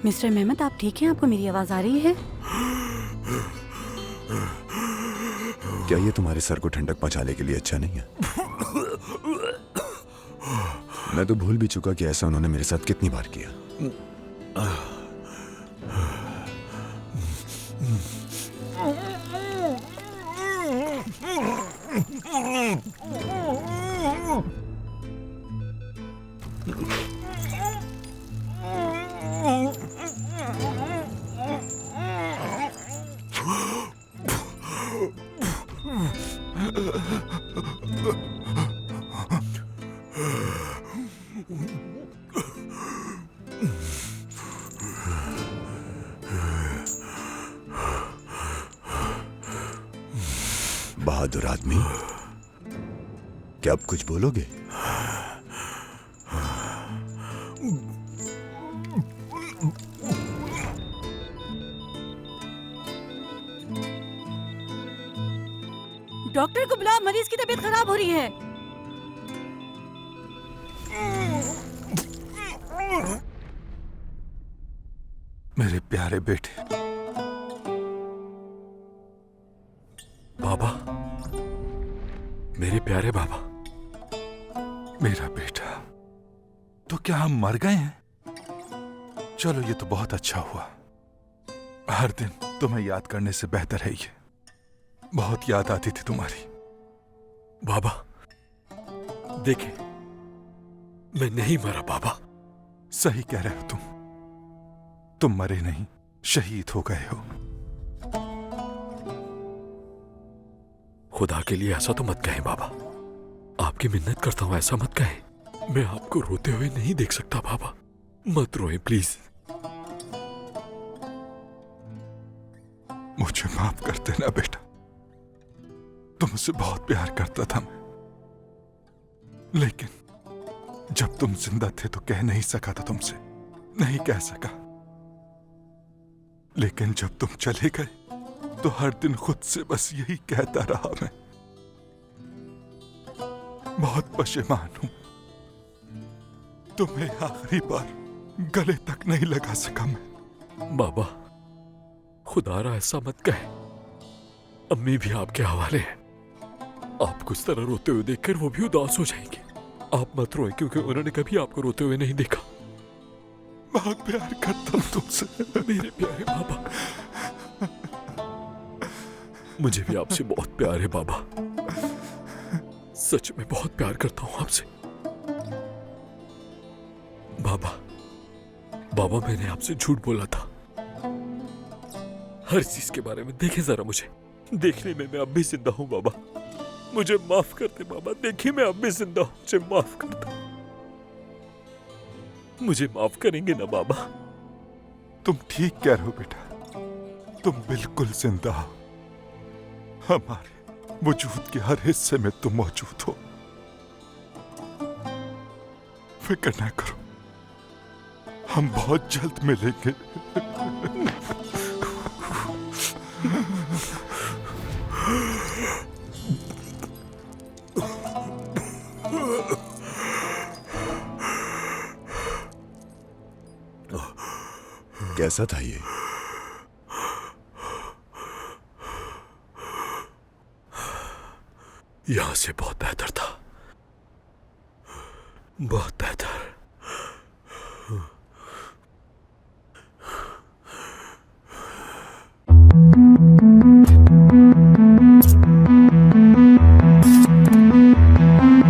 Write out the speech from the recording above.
Mister Mehmed, आप ठीक हैं? आपको मेरी आवाज आ रही है? क्या ये तुम्हारे सर को ठंडक पहुंचाने के लिए अच्छा नहीं है? मैं तो भूल भी चुका कि ऐसा उन्होंने मेरे साथ कितनी बार किया। बहादुर आदमी, क्या आप कुछ बोलोगे? डॉक्टर को बुलाओ, मरीज की तबीयत खराब हो रही है। मेरे प्यारे बेटे। बाबा, मेरे प्यारे बाबा, मेरा बेटा। तो क्या हम मर गए हैं? चलो, ये तो बहुत अच्छा हुआ। हर दिन तुम्हें याद करने से बेहतर है ये। बहुत याद आती थी तुम्हारी। बाबा, देखे, मैं नहीं मरा बाबा। सही कह रहे हो तुम मरे नहीं, शहीद हो गए हो। खुदा के लिए ऐसा तो मत कहें बाबा, आपकी मिन्नत करता हूं, ऐसा मत कहें। मैं आपको रोते हुए नहीं देख सकता बाबा, मत रोएं प्लीज। मुझे माफ कर देना बेटा, तुमसे बहुत प्यार करता था मैं, लेकिन जब तुम जिंदा थे तो कह नहीं सका था तुमसे, नहीं कह सका। लेकिन जब तुम चले गए तो हर दिन खुद से बस यही कहता रहा मैं। बहुत पशेमान हूं, तुम्हें आखिरी बार गले तक नहीं लगा सका मैं। बाबा, खुदारा ऐसा मत कहे, अम्मी भी आपके हवाले है। आपको इस तरह रोते हुए देखकर वो भी उदास हो जाएंगे। आप मत रोए, क्योंकि उन्होंने कभी आपको रोते हुए नहीं देखा। बहुत प्यार करता हूं तुमसे मेरे प्यारे बाबा। मुझे भी आपसे बहुत प्यार है बाबा, सच में बहुत प्यार करता हूं आपसे। बाबा, मैंने आपसे झूठ बोला था हर चीज के बारे में। देखें जरा मुझे, देखने में मैं अब भी जिंदा हूं बाबा। मुझे माफ कर दे बाबा, देखिए मैं अब भी जिंदा हूं, मुझे माफ कर दो। मुझे माफ करेंगे ना बाबा? तुम ठीक कह रहे हो बेटा, तुम बिल्कुल जिंदा हो। हमारे वजूद के हर हिस्से में तुम मौजूद हो। फिक्र ना करो, हम बहुत जल्द मिलेंगे। कैसा था ये? यहां से बहुत बेहतर था, बहुत बेहतर।